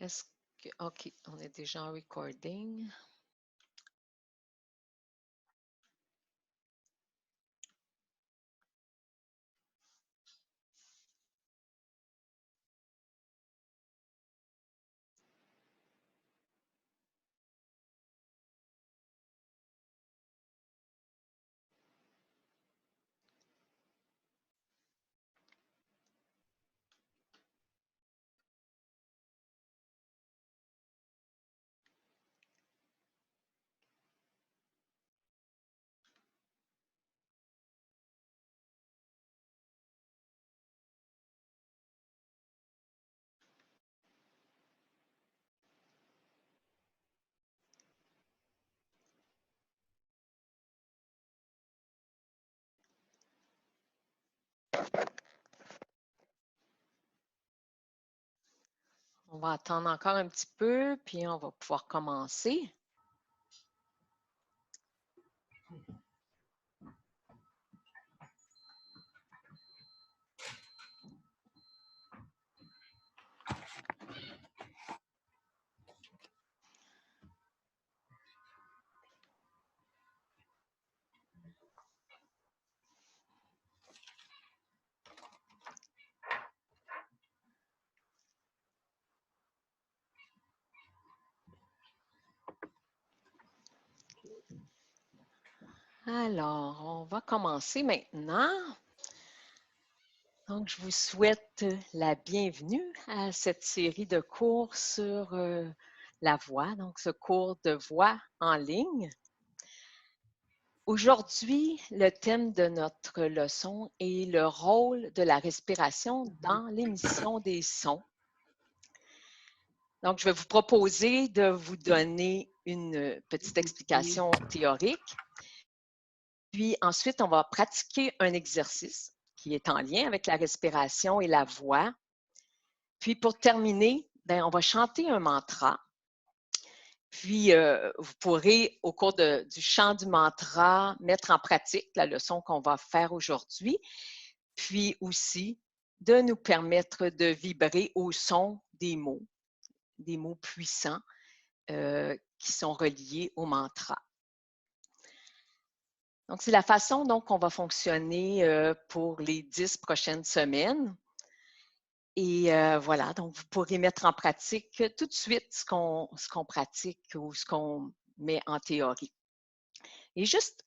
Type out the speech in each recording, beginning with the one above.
Est-ce que... OK, on est déjà en recording. On va attendre encore un petit peu, puis on va pouvoir commencer. Alors, on va commencer maintenant. Donc, je vous souhaite la bienvenue à cette série de cours sur la voix, donc ce cours de voix en ligne. Aujourd'hui, le thème de notre leçon est le rôle de la respiration dans l'émission des sons. Donc, je vais vous proposer de vous donner une petite explication théorique. Puis ensuite, on va pratiquer un exercice qui est en lien avec la respiration et la voix. Puis pour terminer, bien, on va chanter un mantra. Puis vous pourrez, au cours du chant du mantra, mettre en pratique la leçon qu'on va faire aujourd'hui. Puis aussi, de nous permettre de vibrer au son des mots puissants qui sont reliés au mantra. Donc, c'est la façon dont on va fonctionner pour les 10 prochaines semaines. Et voilà, donc vous pourrez mettre en pratique tout de suite ce qu'on pratique ou ce qu'on met en théorie. Et juste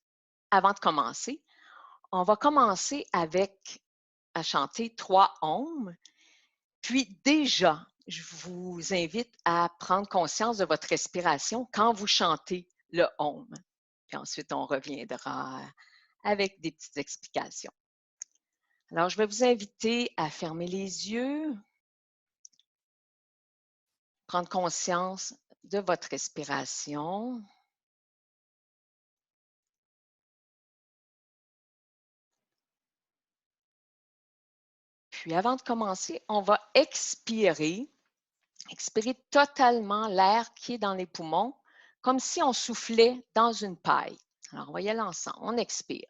avant de commencer, on va commencer à chanter 3 ohms. Puis déjà, je vous invite à prendre conscience de votre respiration quand vous chantez le ohm. Puis ensuite, on reviendra avec des petites explications. Alors, je vais vous inviter à fermer les yeux, prendre conscience de votre respiration. Puis avant de commencer, on va expirer totalement l'air qui est dans les poumons, comme si on soufflait dans une paille. Alors, on va y aller ensemble. On expire.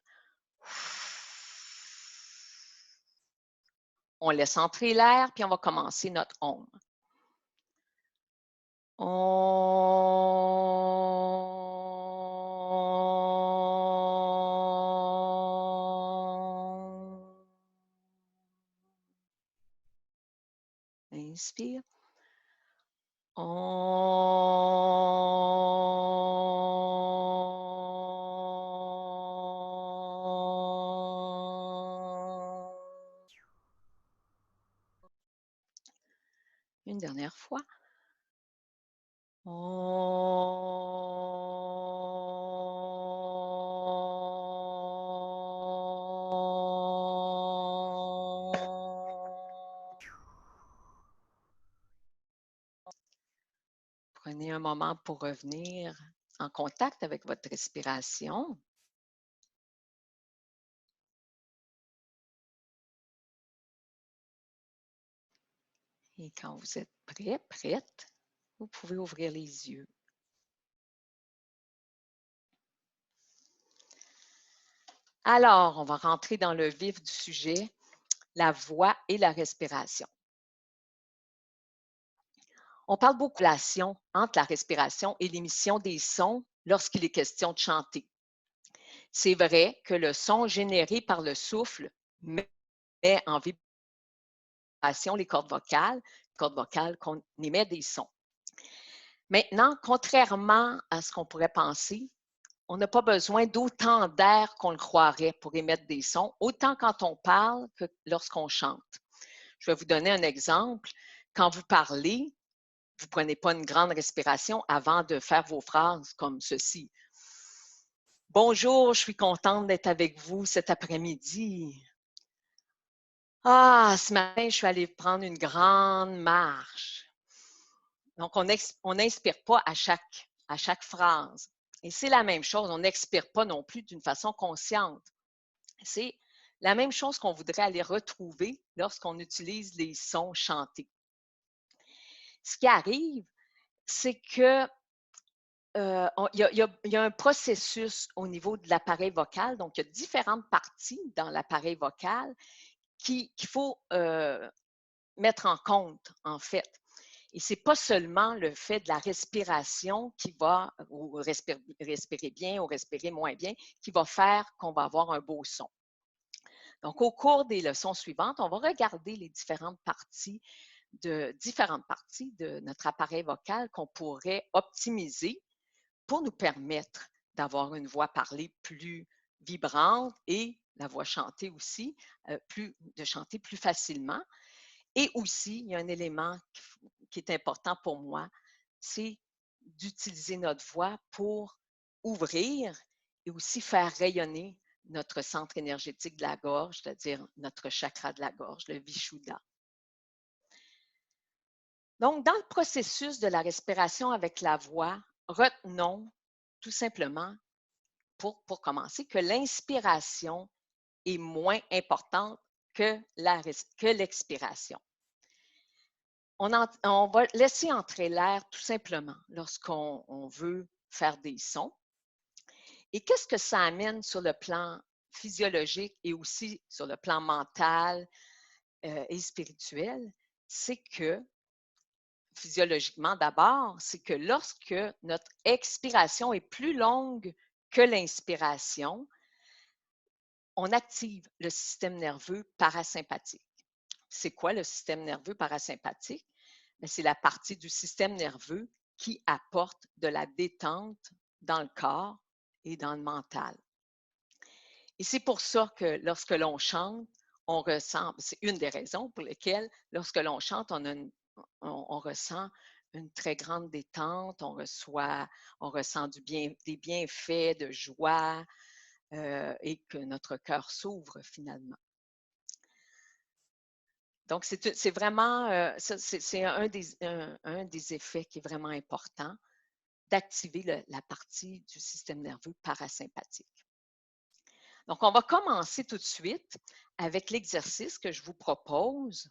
On laisse entrer l'air, puis on va commencer notre Om. Inspire. Une dernière fois. Prenez un moment pour revenir en contact avec votre respiration. Et quand vous êtes prêt, prête, vous pouvez ouvrir les yeux. Alors, on va rentrer dans le vif du sujet, la voix et la respiration. On parle beaucoup de relation entre la respiration et l'émission des sons lorsqu'il est question de chanter. C'est vrai que le son généré par le souffle met en vibration les cordes vocales qu'on émet des sons. Maintenant, contrairement à ce qu'on pourrait penser, on n'a pas besoin d'autant d'air qu'on le croirait pour émettre des sons, autant quand on parle que lorsqu'on chante. Je vais vous donner un exemple. Quand vous parlez, vous ne prenez pas une grande respiration avant de faire vos phrases comme ceci. Bonjour, je suis contente d'être avec vous cet après-midi. Ah, ce matin, je suis allée prendre une grande marche. Donc, on n'inspire pas à chaque phrase. Et c'est la même chose, on n'expire pas non plus d'une façon consciente. C'est la même chose qu'on voudrait aller retrouver lorsqu'on utilise les sons chantés. Ce qui arrive, c'est que il y a un processus au niveau de l'appareil vocal. Donc, il y a différentes parties dans l'appareil vocal qu'il faut mettre en compte, en fait. Et ce n'est pas seulement le fait de la respiration qui va, ou respirer bien ou respirer moins bien, qui va faire qu'on va avoir un beau son. Donc, au cours des leçons suivantes, on va regarder les différentes parties de notre appareil vocal qu'on pourrait optimiser pour nous permettre d'avoir une voix parlée plus vibrante et la voix chantée aussi, de chanter plus facilement. Et aussi, il y a un élément qui est important pour moi, c'est d'utiliser notre voix pour ouvrir et aussi faire rayonner notre centre énergétique de la gorge, c'est-à-dire notre chakra de la gorge, le Vishuddha. Donc, dans le processus de la respiration avec la voix, retenons tout simplement, pour commencer, que l'inspiration est moins importante que l'expiration. On va laisser entrer l'air tout simplement lorsqu'on veut faire des sons. Et qu'est-ce que ça amène sur le plan physiologique et aussi sur le plan mental et spirituel? C'est que, physiologiquement d'abord, c'est que lorsque notre expiration est plus longue que l'inspiration, on active le système nerveux parasympathique. C'est quoi le système nerveux parasympathique? C'est la partie du système nerveux qui apporte de la détente dans le corps et dans le mental. Et c'est pour ça que lorsque l'on chante, on ressent, c'est une des raisons pour lesquelles lorsque l'on chante, on ressent une très grande détente, on ressent des bienfaits de joie et que notre cœur s'ouvre finalement. Donc, c'est vraiment, c'est un des effets qui est vraiment important, d'activer la partie du système nerveux parasympathique. Donc, on va commencer tout de suite avec l'exercice que je vous propose.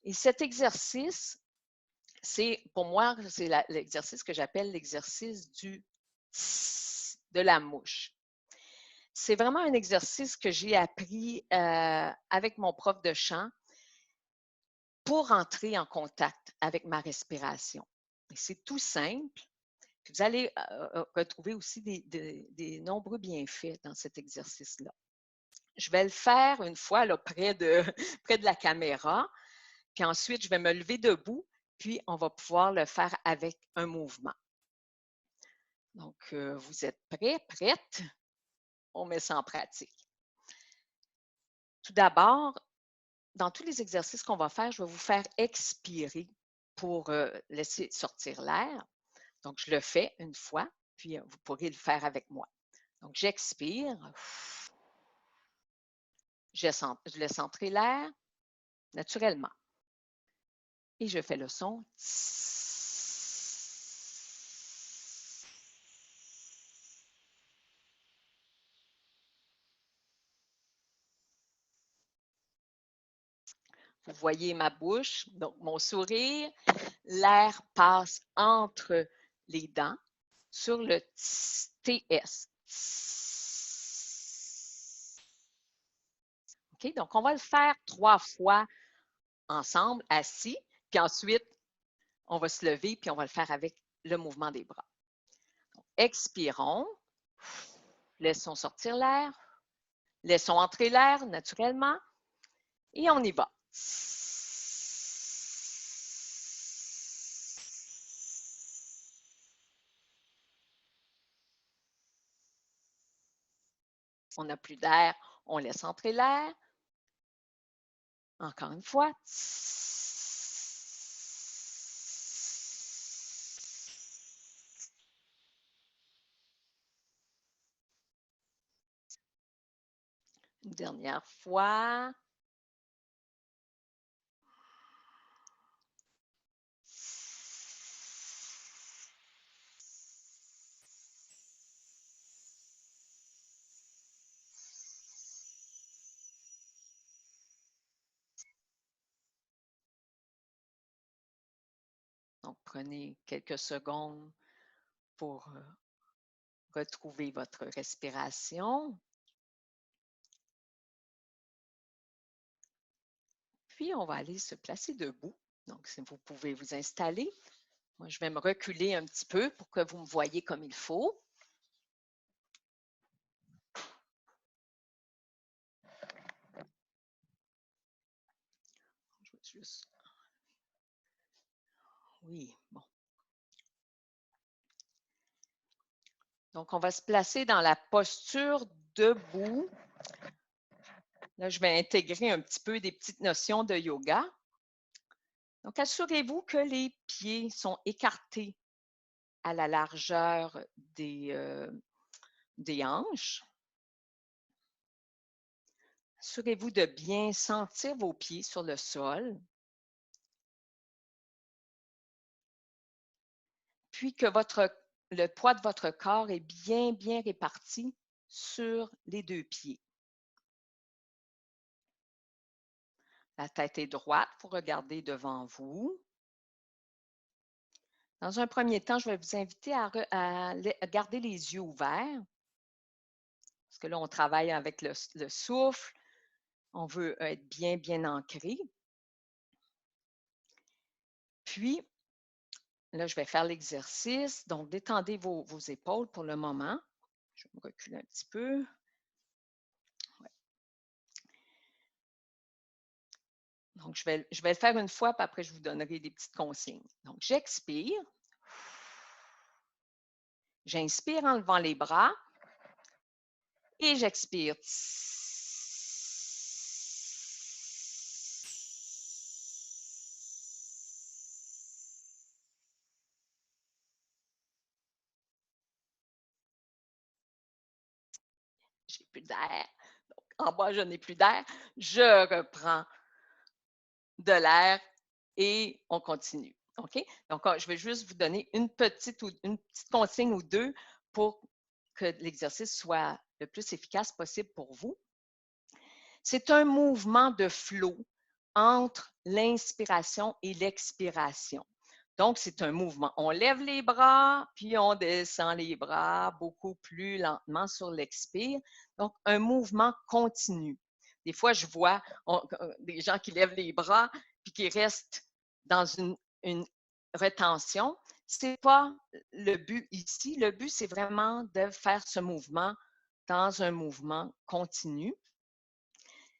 Et cet exercice, pour moi, c'est l'exercice que j'appelle l'exercice du tss de la mouche. C'est vraiment un exercice que j'ai appris avec mon prof de chant pour entrer en contact avec ma respiration. C'est tout simple. Vous allez retrouver aussi des nombreux bienfaits dans cet exercice-là. Je vais le faire une fois là, près de la caméra, puis ensuite, je vais me lever debout, puis on va pouvoir le faire avec un mouvement. Donc, vous êtes prêts, prêtes? On met ça en pratique. Tout d'abord, dans tous les exercices qu'on va faire, je vais vous faire expirer pour laisser sortir l'air. Donc, je le fais une fois, puis vous pourrez le faire avec moi. Donc, j'expire. Je laisse entrer l'air naturellement. Et je fais le son. Vous voyez ma bouche, donc mon sourire. L'air passe entre les dents sur le TS. OK? Donc, on va le faire 3 fois ensemble, assis, puis ensuite, on va se lever, puis on va le faire avec le mouvement des bras. Donc, expirons. Laissons sortir l'air. Laissons entrer l'air naturellement. Et on y va. On n'a plus d'air, on laisse entrer l'air. Encore une fois. Une dernière fois. Donc, prenez quelques secondes pour retrouver votre respiration. Puis, on va aller se placer debout. Donc, si vous pouvez vous installer. Moi, je vais me reculer un petit peu pour que vous me voyez comme il faut. Je vais juste... Oui, bon. Donc, on va se placer dans la posture debout. Là, je vais intégrer un petit peu des petites notions de yoga. Donc, assurez-vous que les pieds sont écartés à la largeur des hanches. Assurez-vous de bien sentir vos pieds sur le sol. Puis que le poids de votre corps est bien réparti sur les deux pieds. La tête est droite, vous regardez devant vous. Dans un premier temps, je vais vous inviter à garder les yeux ouverts. Parce que là, on travaille avec le souffle. On veut être bien ancré. Puis, là, je vais faire l'exercice. Donc, détendez vos épaules pour le moment. Je vais me reculer un petit peu. Ouais. Donc, je vais le faire une fois, puis après, je vous donnerai des petites consignes. Donc, j'expire. J'inspire en levant les bras. Et j'expire. J'ai plus d'air. Donc, en bas, je n'ai plus d'air. Je reprends de l'air et on continue. OK? Donc, je vais juste vous donner une petite consigne ou deux pour que l'exercice soit le plus efficace possible pour vous. C'est un mouvement de flot entre l'inspiration et l'expiration. Donc, c'est un mouvement. On lève les bras, puis on descend les bras beaucoup plus lentement sur l'expire. Donc, un mouvement continu. Des fois, je vois des gens qui lèvent les bras, puis qui restent dans une retention. Ce n'est pas le but ici. Le but, c'est vraiment de faire ce mouvement dans un mouvement continu.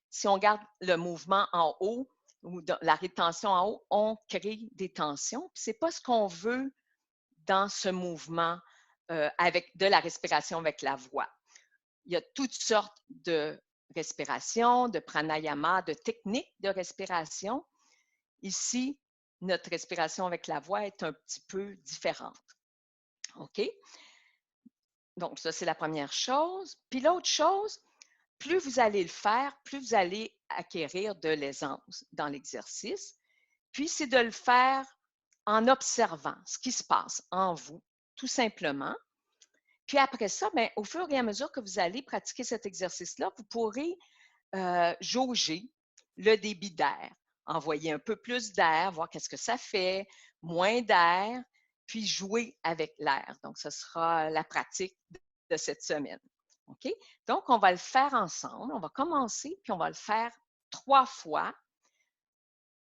Si on garde le mouvement en haut ou la rétention en haut, on crée des tensions. Ce n'est pas ce qu'on veut dans ce mouvement avec de la respiration avec la voix. Il y a toutes sortes de respiration, de pranayama, de techniques de respiration. Ici, notre respiration avec la voix est un petit peu différente. OK? Donc, ça, c'est la première chose. Puis l'autre chose, plus vous allez le faire, plus vous allez acquérir de l'aisance dans l'exercice. Puis, c'est de le faire en observant ce qui se passe en vous, tout simplement. Puis après ça, bien, au fur et à mesure que vous allez pratiquer cet exercice-là, vous pourrez jauger le débit d'air, envoyer un peu plus d'air, voir qu'est-ce que ça fait, moins d'air, puis jouer avec l'air. Donc, ce sera la pratique de cette semaine. OK? Donc, on va le faire ensemble. On va commencer, puis on va le faire 3 fois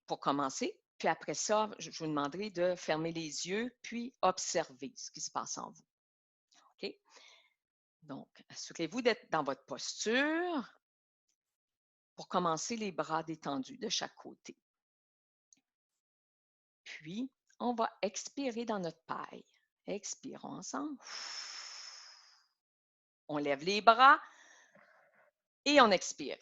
pour commencer. Puis après ça, je vous demanderai de fermer les yeux, puis observer ce qui se passe en vous. OK? Donc, assurez-vous d'être dans votre posture. Pour commencer, les bras détendus de chaque côté. Puis, on va expirer dans notre paille. Expirons ensemble. On lève les bras et on expire.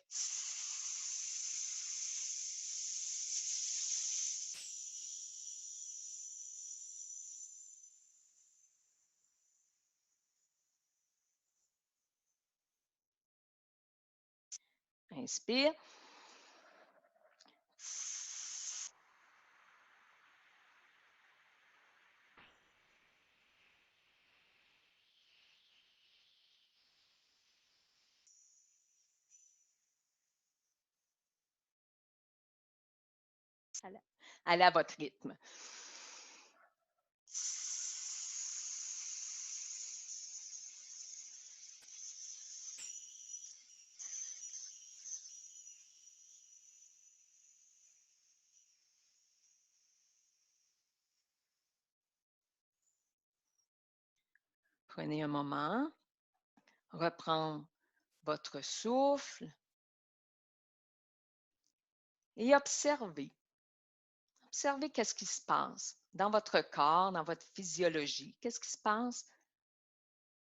Inspire. Allez à votre rythme. Prenez un moment, reprendre votre souffle et observez. Observez qu'est-ce qui se passe dans votre corps, dans votre physiologie. Qu'est-ce qui se passe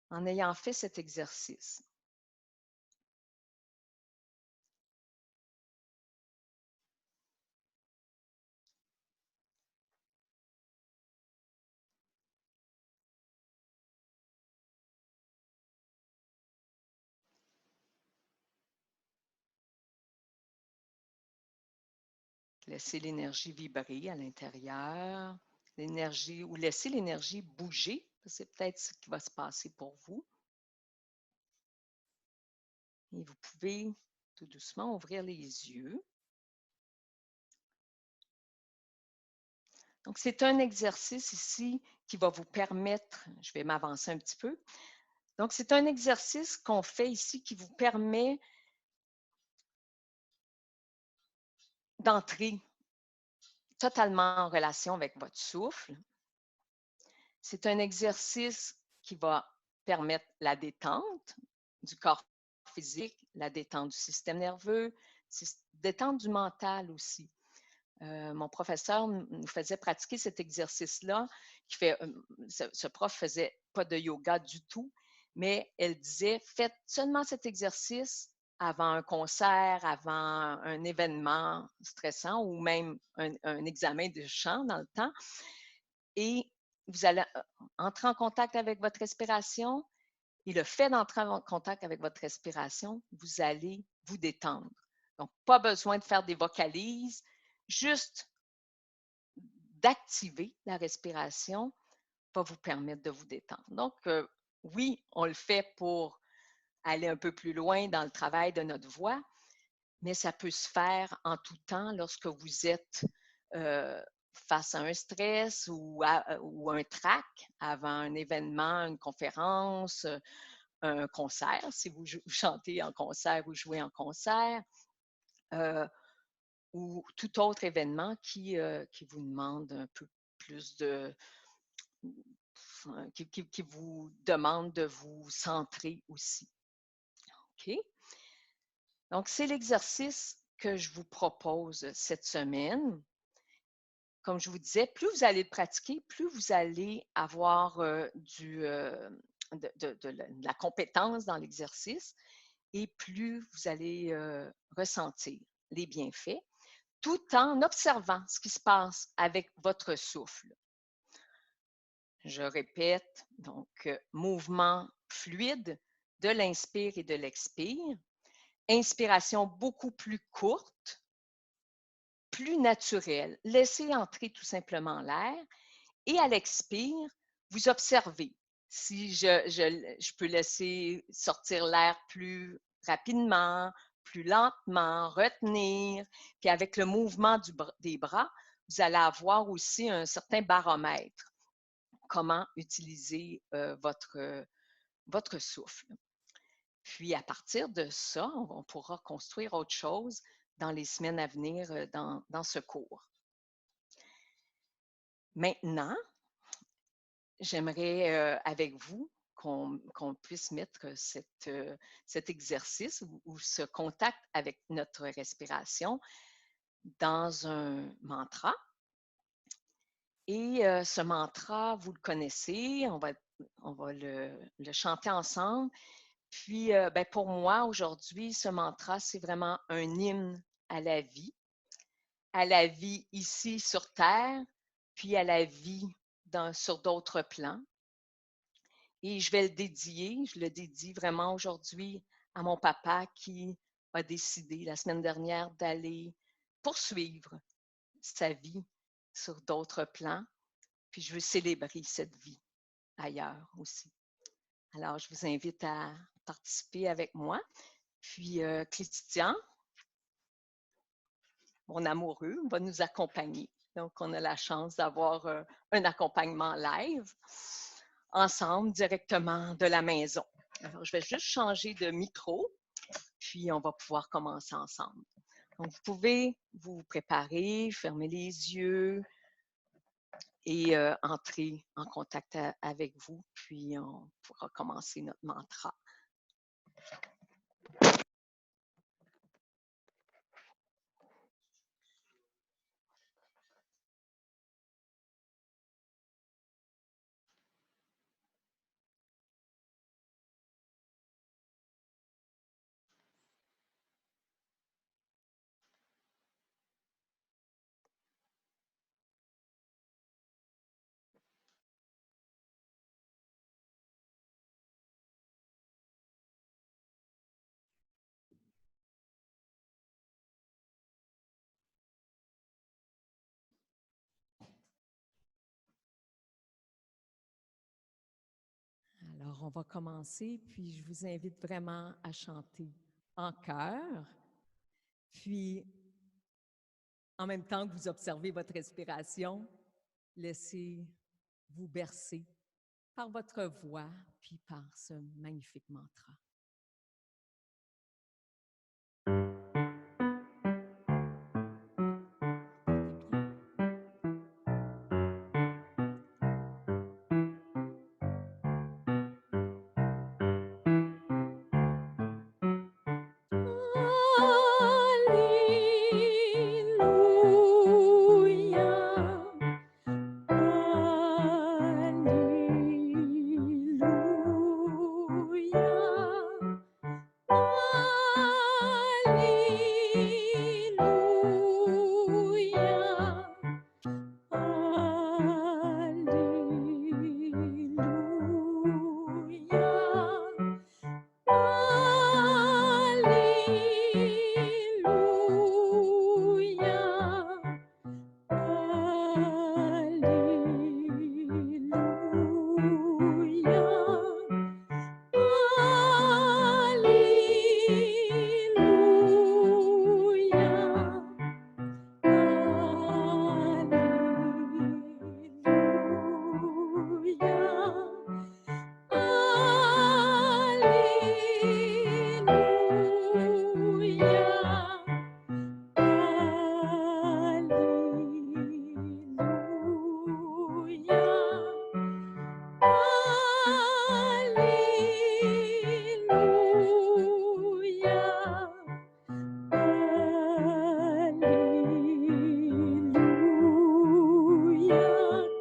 en ayant fait cet exercice? Laissez l'énergie vibrer à l'intérieur, l'énergie ou laissez l'énergie bouger. C'est peut-être ce qui va se passer pour vous. Et vous pouvez tout doucement ouvrir les yeux. Donc, c'est un exercice ici qui va vous permettre, je vais m'avancer un petit peu. Donc, c'est un exercice qu'on fait ici qui vous permet d'entrer totalement en relation avec votre souffle. C'est un exercice qui va permettre la détente du corps physique, la détente du système nerveux, détente du mental aussi. Mon professeur nous faisait pratiquer cet exercice-là. Ce prof ne faisait pas de yoga du tout, mais elle disait, faites seulement cet exercice avant un concert, avant un événement stressant ou même un examen de chant dans le temps. Et vous allez entrer en contact avec votre respiration. Et le fait d'entrer en contact avec votre respiration, vous allez vous détendre. Donc, pas besoin de faire des vocalises, juste d'activer la respiration va vous permettre de vous détendre. Donc, oui, on le fait pour aller un peu plus loin dans le travail de notre voix, mais ça peut se faire en tout temps lorsque vous êtes face à un stress ou un trac avant un événement, une conférence, un concert, si vous chantez en concert ou jouez en concert, ou tout autre événement qui vous demande un peu plus de... qui vous demande de vous centrer aussi. OK? Donc, c'est l'exercice que je vous propose cette semaine. Comme je vous disais, plus vous allez le pratiquer, plus vous allez avoir de la compétence dans l'exercice et plus vous allez ressentir les bienfaits, tout en observant ce qui se passe avec votre souffle. Je répète, donc, mouvement fluide de l'inspire et de l'expire. Inspiration beaucoup plus courte, plus naturelle. Laissez entrer tout simplement l'air et à l'expire, vous observez. Si je peux laisser sortir l'air plus rapidement, plus lentement, retenir, puis avec le mouvement des bras, vous allez avoir aussi un certain baromètre. Comment utiliser votre souffle. Puis à partir de ça, on pourra construire autre chose dans les semaines à venir dans ce cours. Maintenant, j'aimerais avec vous qu'on puisse mettre cet exercice ou ce contact avec notre respiration dans un mantra. Et ce mantra, vous le connaissez, on va le chanter ensemble. Puis, ben, pour moi, aujourd'hui, ce mantra, c'est vraiment un hymne à la vie ici sur Terre, puis à la vie sur d'autres plans. Et je le dédie vraiment aujourd'hui à mon papa qui a décidé la semaine dernière d'aller poursuivre sa vie sur d'autres plans. Puis je veux célébrer cette vie ailleurs aussi. Alors, je vous invite à participer avec moi. Puis, Christian, mon amoureux, va nous accompagner. Donc, on a la chance d'avoir un accompagnement live ensemble, directement de la maison. Alors, je vais juste changer de micro, puis on va pouvoir commencer ensemble. Donc, vous pouvez vous préparer, fermer les yeux et entrer en contact avec vous, puis on pourra commencer notre mantra. Alors, on va commencer, puis je vous invite vraiment à chanter en chœur, puis en même temps que vous observez votre respiration, laissez-vous bercer par votre voix, puis par ce magnifique mantra.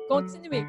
Continuez.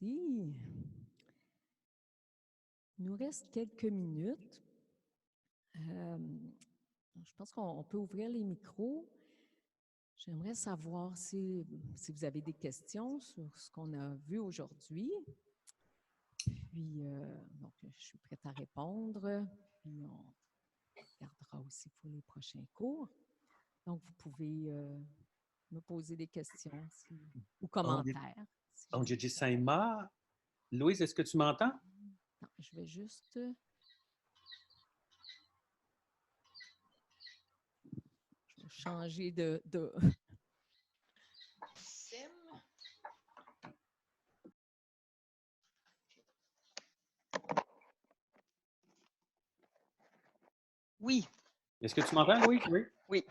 Merci. Il nous reste quelques minutes. Je pense qu'on peut ouvrir les micros. J'aimerais savoir si vous avez des questions sur ce qu'on a vu aujourd'hui. Puis, donc, je suis prête à répondre. Puis, on regardera aussi pour les prochains cours. Donc, vous pouvez me poser des questions ou commentaires. J.J. Saima, Louise, est-ce que tu m'entends? Non, je vais juste... Je vais changer de... Oui. Est-ce que tu m'entends, Louise? Oui. Oui.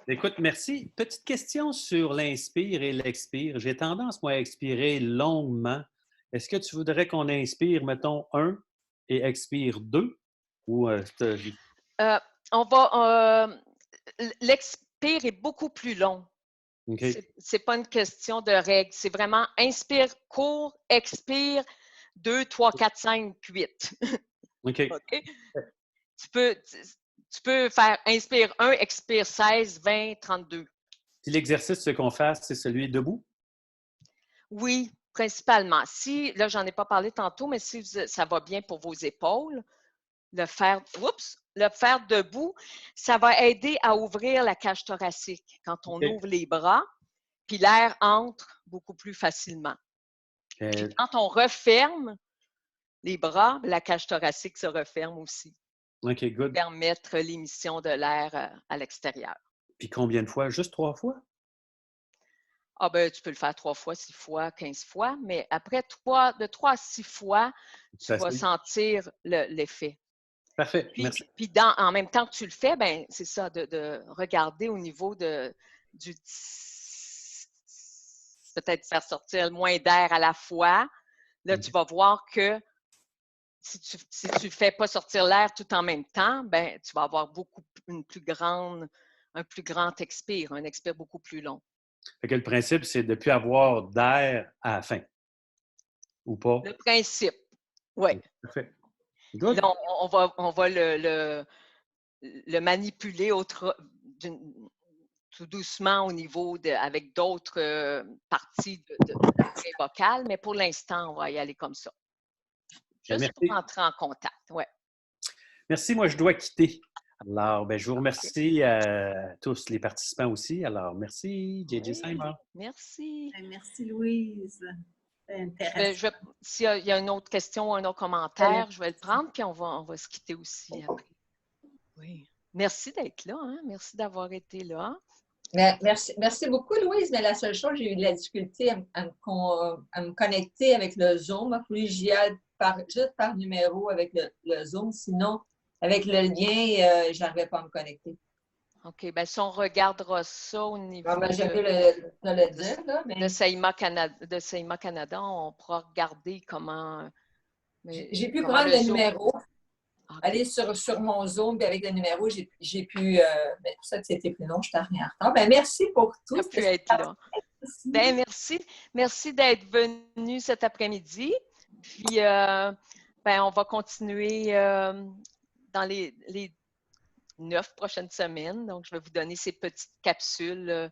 Écoute, merci. Petite question sur l'inspire et l'expire. J'ai tendance, moi, à expirer longuement. Est-ce que tu voudrais qu'on inspire, mettons, 1 et expire 2? Ou l'expire est beaucoup plus long. Okay. C'est pas une question de règle. C'est vraiment inspire court, expire 2, 3, 4, 5, 8. OK. Okay? Tu peux faire inspire 1, expire 16, 20, 32. Si l'exercice qu'on fasse, c'est celui debout? Oui, principalement. Si, là, j'en ai pas parlé tantôt, mais si ça va bien pour vos épaules, le faire debout, ça va aider à ouvrir la cage thoracique quand on ouvre les bras, puis l'air entre beaucoup plus facilement. Puis quand on referme les bras, la cage thoracique se referme aussi. OK, good. Pour permettre l'émission de l'air à l'extérieur. Puis combien de fois? Juste 3 fois? Ah ben, tu peux le faire 3 fois, 6 fois, 15 fois, mais après de 3 à 6 fois, tu vas sentir l'effet. Parfait, merci. Puis en même temps que tu le fais, ben c'est ça, de regarder au niveau du peut-être faire sortir moins d'air à la fois. Là, tu vas voir que si tu ne fais pas sortir l'air tout en même temps, ben tu vas avoir un plus grand expire, un expire beaucoup plus long. Fait que le principe, c'est de ne plus avoir d'air à la fin. Ou pas? Le principe, oui. Parfait. Là, on va le manipuler tout doucement au niveau avec d'autres parties de vocales, mais pour l'instant, on va y aller comme ça. Juste pour entrer en contact, oui. Merci, moi je dois quitter. Alors, ben, je vous remercie à tous les participants aussi. Alors, merci, J.J. Saima. Merci. Merci, Louise. C'est intéressant. S'il y a une autre question ou un autre commentaire, je vais le prendre, puis on va se quitter aussi après. Oui. Merci d'être là. Hein? Merci d'avoir été là. Merci beaucoup, Louise. Mais la seule chose, j'ai eu de la difficulté à me connecter avec le Zoom. Il a fallu que j'y aille juste par numéro avec le Zoom. Sinon, avec le lien, je n'arrivais pas à me connecter. OK. Bien, si on regardera ça au niveau de Saima Canada, on pourra regarder comment... J'ai pu prendre le numéro. Okay. Aller sur mon Zoom, puis avec le numéro, j'ai pu... c'est pour ça que c'était plus long, je suis arrivée en retard. Ben, merci pour tout. Tu as pu être là. Ben, merci. Merci d'être venu cet après-midi. Puis, on va continuer dans les 9 prochaines semaines. Donc, je vais vous donner ces petites capsules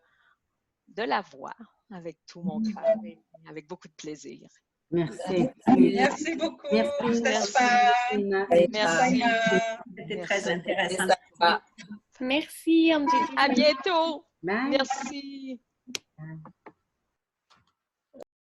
de la voix avec tout mon cœur et avec beaucoup de plaisir. Merci. Merci beaucoup. Merci. Merci. C'était très intéressant. Merci. À bientôt. Bye. Merci.